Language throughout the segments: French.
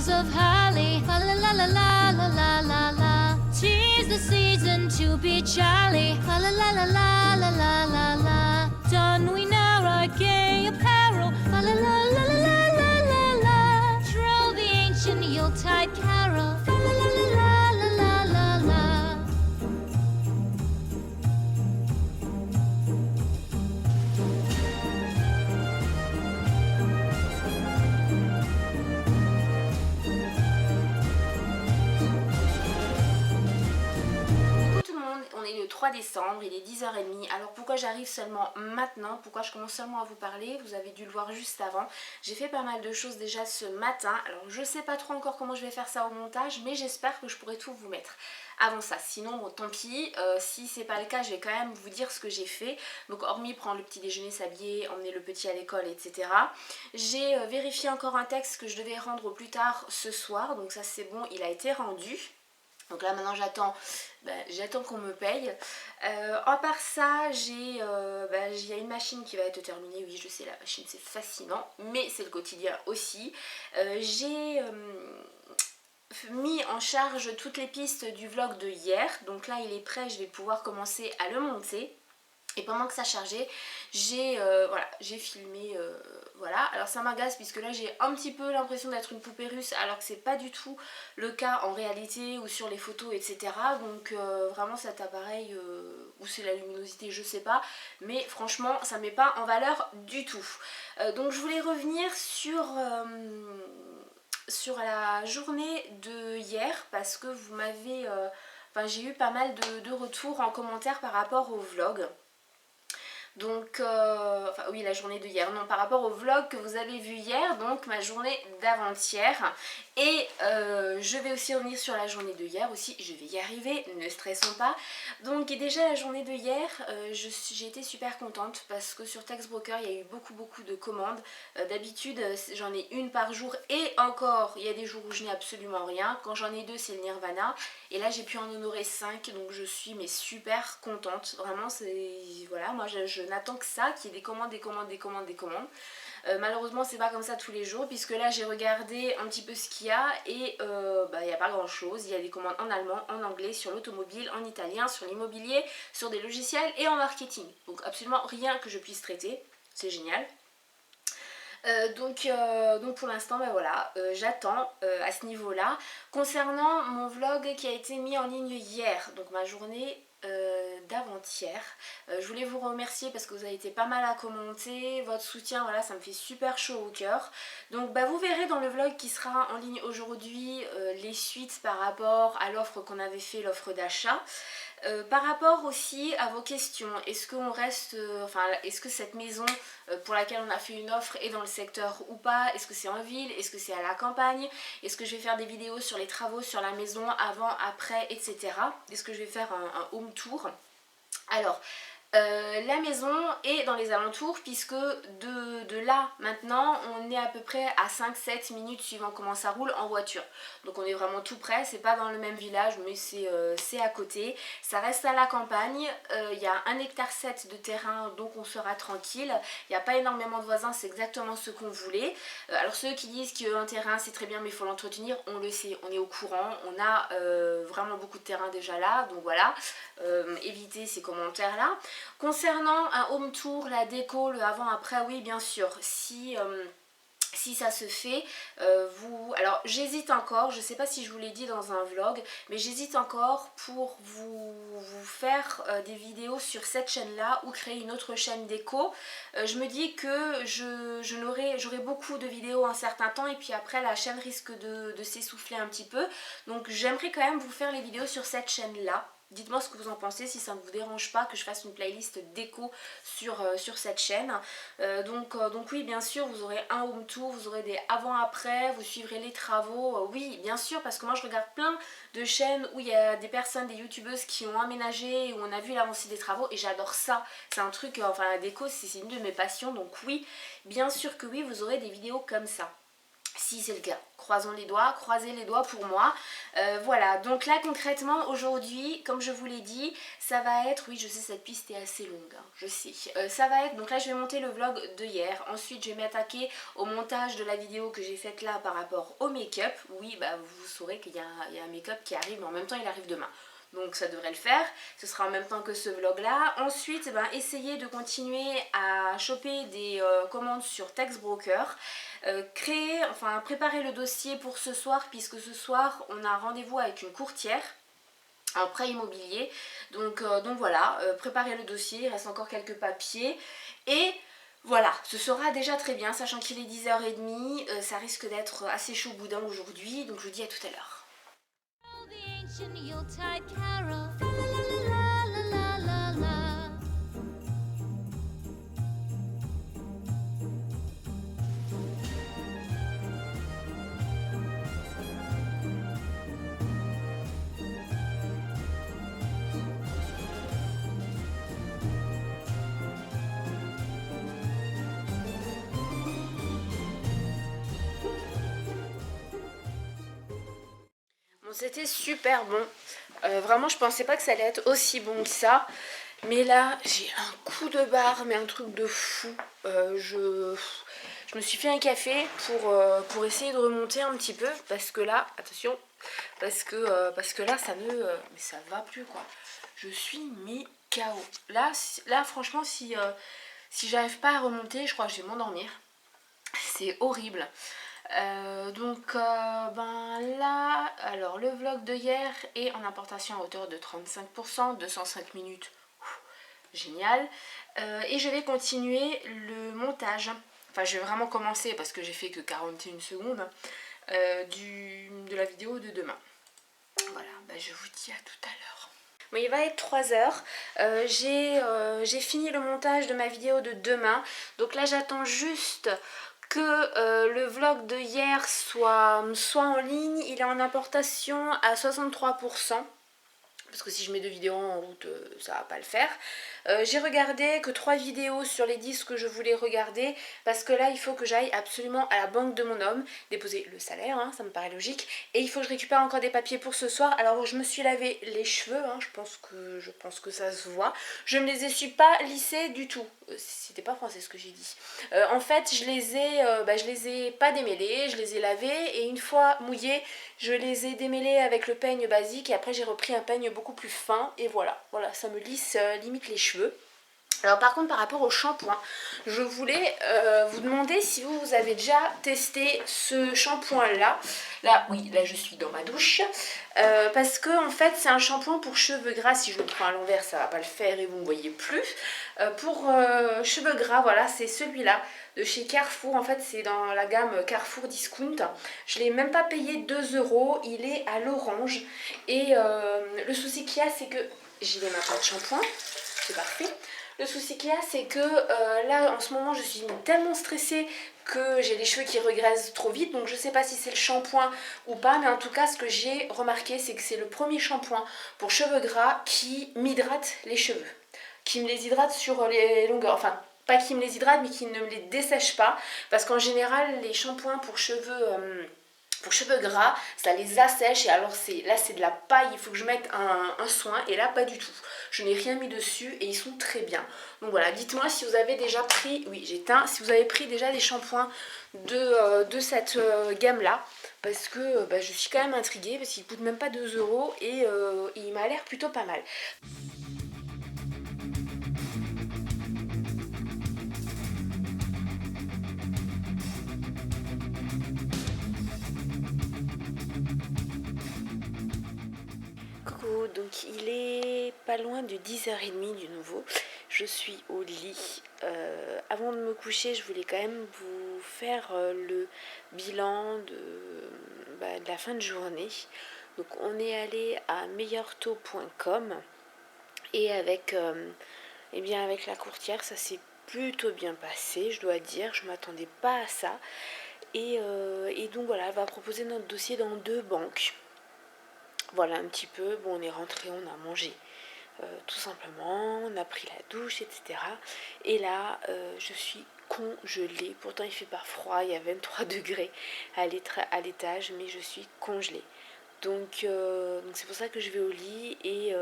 boughs of holly. Fa la la la la la la la la. 'Tis the season to be jolly. Fa la la la la la la la la. Don we now our gay apparel. Fa la la la la la la la la. Troll the ancient Yuletide carol. Fa la la la la la la la la. Tout le monde, on est le 3 décembre, il est 10h30. Alors pourquoi j'arrive seulement maintenant? Pourquoi je commence seulement à vous parler? Vous avez dû le voir juste avant. J'ai fait pas mal de choses déjà ce matin. Alors je sais pas trop encore comment je vais faire ça au montage, mais j'espère que je pourrai tout vous mettre avant ça. Sinon bon, tant pis, si c'est pas le cas je vais quand même vous dire ce que j'ai fait. Donc hormis prendre le petit déjeuner, s'habiller, emmener le petit à l'école, etc. J'ai vérifié encore un texte que je devais rendre au plus tard ce soir. Donc ça c'est bon, il a été rendu. Donc là maintenant j'attends qu'on me paye. À part ça, il y a une machine qui va être terminée. Oui je sais, la machine c'est fascinant, mais c'est le quotidien aussi. J'ai mis en charge toutes les pistes du vlog de hier. Donc là il est prêt, je vais pouvoir commencer à le monter. Et pendant que ça chargeait, j'ai filmé, voilà. Alors ça m'agace puisque là j'ai un petit peu l'impression d'être une poupée russe alors que c'est pas du tout le cas en réalité ou sur les photos, etc. Donc vraiment cet appareil, ou c'est la luminosité, je sais pas. Mais franchement ça met pas en valeur du tout. Donc je voulais revenir sur la journée de hier parce que vous m'avez... j'ai eu pas mal de retours en commentaire par rapport au vlog. Donc, oui, la journée de hier, non, par rapport au vlog que vous avez vu hier, donc ma journée d'avant-hier. Et je vais aussi revenir sur la journée de hier aussi, je vais y arriver, ne stressons pas. Donc déjà la journée de hier, j'ai été super contente parce que sur Textbroker il y a eu beaucoup de commandes. D'habitude j'en ai une par jour et encore il y a des jours où je n'ai absolument rien. Quand j'en ai deux c'est le Nirvana et là j'ai pu en honorer 5, donc je suis super contente. Vraiment voilà, moi je n'attends que ça, qu'il y ait des commandes. Malheureusement c'est pas comme ça tous les jours puisque là j'ai regardé un petit peu ce qu'il y a et il n'y a pas grand chose. Il y a des commandes en allemand, en anglais, sur l'automobile, en italien, sur l'immobilier, sur des logiciels et en marketing. Donc absolument rien que je puisse traiter, c'est génial. Donc pour l'instant voilà, j'attends à ce niveau là. Concernant mon vlog qui a été mis en ligne hier, donc ma journée d'avant-hier, je voulais vous remercier parce que vous avez été pas mal à commenter, votre soutien, voilà, ça me fait super chaud au cœur. Donc vous verrez dans le vlog qui sera en ligne aujourd'hui les suites par rapport à l'offre qu'on avait fait, l'offre d'achat. Par rapport aussi à vos questions, est-ce qu'on reste, est-ce que cette maison pour laquelle on a fait une offre est dans le secteur ou pas? Est-ce que c'est en ville? Est-ce que c'est à la campagne? Est-ce que je vais faire des vidéos sur les travaux sur la maison, avant, après, etc. Est-ce que je vais faire un home tour? Alors, la maison est dans les alentours puisque de là maintenant on est à peu près à 5-7 minutes suivant comment ça roule en voiture. Donc on est vraiment tout près, c'est pas dans le même village mais c'est à côté. Ça reste à la campagne, il y a 1,7 hectare de terrain donc on sera tranquille. Il n'y a pas énormément de voisins, c'est exactement ce qu'on voulait. Alors ceux qui disent qu'un terrain c'est très bien mais il faut l'entretenir, on le sait, on est au courant. On a vraiment beaucoup de terrain déjà là, donc voilà, évitez ces commentaires là. Concernant un home tour, la déco, le avant-après, oui bien sûr, si ça se fait, alors j'hésite encore, je sais pas si je vous l'ai dit dans un vlog, mais j'hésite encore pour vous faire des vidéos sur cette chaîne là ou créer une autre chaîne déco. Je me dis que j'aurai beaucoup de vidéos un certain temps et puis après la chaîne risque de s'essouffler un petit peu. Donc j'aimerais quand même vous faire les vidéos sur cette chaîne là. Dites-moi ce que vous en pensez, si ça ne vous dérange pas que je fasse une playlist déco sur cette chaîne. Donc oui, bien sûr, vous aurez un home tour, vous aurez des avant-après, vous suivrez les travaux. Oui, bien sûr, parce que moi je regarde plein de chaînes où il y a des personnes, des youtubeuses qui ont aménagé, où on a vu l'avancée des travaux et j'adore ça. C'est un truc, la déco, c'est une de mes passions, donc oui, bien sûr que oui, vous aurez des vidéos comme ça. si c'est le cas. Croisons les doigts, croisez les doigts pour moi. Voilà, donc là concrètement aujourd'hui, comme je vous l'ai dit, ça va être, oui je sais cette piste est assez longue, hein, je sais. Ça va être, donc là je vais monter le vlog de hier, ensuite je vais m'attaquer au montage de la vidéo que j'ai faite là par rapport au make-up. Oui, bah vous saurez qu'il y a un make-up qui arrive, mais en même temps il arrive demain. Donc ça devrait le faire, ce sera en même temps que ce vlog là. Ensuite, essayez de continuer à choper des commandes sur Textbroker. Préparer le dossier pour ce soir, puisque ce soir on a rendez-vous avec une courtière en prêt immobilier. Donc voilà, préparez le dossier, il reste encore quelques papiers. Et voilà, ce sera déjà très bien, sachant qu'il est 10h30, ça risque d'être assez chaud boudin aujourd'hui. Donc je vous dis à tout à l'heure. The ancient Yuletide carol. La la la la la la. Bon, c'était super bon. Vraiment, je pensais pas que ça allait être aussi bon que ça. Mais là, j'ai un coup de barre, mais un truc de fou. Je me suis fait un café pour essayer de remonter un petit peu. Parce que là, attention, parce que là, mais ça va plus quoi. Je suis mis KO. Là franchement, si j'arrive pas à remonter, je crois que je vais m'endormir. C'est horrible. Là, alors le vlog de hier est en importation à hauteur de 35%, 205 minutes, génial. Et je vais continuer le montage, enfin je vais vraiment commencer parce que j'ai fait que 41 secondes de la vidéo de demain. Voilà, je vous dis à tout à l'heure. Bon, il va être 3h, j'ai fini le montage de ma vidéo de demain, donc là j'attends juste que le vlog de hier soit en ligne. Il est en importation à 63%. Parce que si je mets 2 vidéos en route, ça va pas le faire. J'ai regardé que 3 vidéos sur les 10 que je voulais regarder. Parce que là, il faut que j'aille absolument à la banque de mon homme, déposer le salaire, hein, ça me paraît logique. Et il faut que je récupère encore des papiers pour ce soir. Alors, je me suis lavé les cheveux, hein, je pense que ça se voit. Je ne les suis pas lissés du tout. C'était pas français ce que j'ai dit. En fait, je les ai pas démêlés, je les ai lavés. Et une fois mouillés, je les ai démêlés avec le peigne basique. Et après, j'ai repris un peigne beaucoup plus fin. Et voilà, ça me lisse limite les cheveux. Alors par contre par rapport au shampoing, je voulais vous demander si vous avez déjà testé ce shampoing là. Là oui, là je suis dans ma douche. Parce que en fait c'est un shampoing pour cheveux gras. Si je le prends à l'envers ça va pas le faire et vous ne voyez plus. Pour cheveux gras, voilà, c'est celui-là de chez Carrefour. En fait c'est dans la gamme Carrefour Discount. Je l'ai même pas payé 2 €. Il est à l'orange. Et le souci qu'il y a c'est que j'y vais maintenant de shampoing. C'est parfait. Le souci qu'il y a c'est que là en ce moment je suis tellement stressée que j'ai les cheveux qui regraissent trop vite. Donc je sais pas si c'est le shampoing ou pas. Mais en tout cas ce que j'ai remarqué c'est que c'est le premier shampoing pour cheveux gras qui m'hydrate les cheveux. Qui me les hydrate sur les longueurs. Enfin pas qui me les hydrate mais qui ne me les dessèche pas. Parce qu'en général les shampoings pour cheveux gras, ça les assèche et alors là c'est de la paille, il faut que je mette un soin et là pas du tout. Je n'ai rien mis dessus et ils sont très bien. Donc voilà, dites-moi si vous avez déjà pris, oui j'éteins, si vous avez pris déjà des shampoings de cette gamme là. Parce que je suis quand même intriguée parce qu'il coûte même pas 2 € et il m'a l'air plutôt pas mal. Coucou, donc il est pas loin de 10h30 du nouveau. Je suis au lit. Avant de me coucher, je voulais quand même vous faire le bilan de la fin de journée. Donc on est allé à meilleurtaux.com et avec la courtière, ça s'est plutôt bien passé, je dois dire. Je m'attendais pas à ça. Et donc voilà, elle va proposer notre dossier dans 2 banques. Voilà un petit peu, bon on est rentré, on a mangé tout simplement, on a pris la douche, etc. Et là je suis congelée. Pourtant il fait pas froid, il y a 23 degrés à l'étage, mais je suis congelée. Donc c'est pour ça que je vais au lit et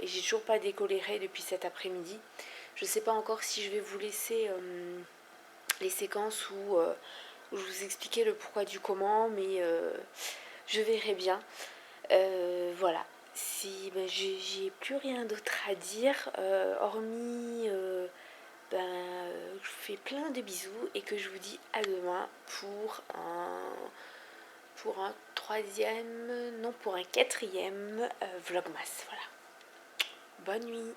j'ai toujours pas décoléré depuis cet après-midi. Je sais pas encore si je vais vous laisser les séquences où je vous expliquais le pourquoi du comment, mais je verrai bien. Voilà. Si j'ai plus rien d'autre à dire, hormis je vous fais plein de bisous et que je vous dis à demain pour un troisième, non pour un quatrième vlogmas. Voilà. Bonne nuit.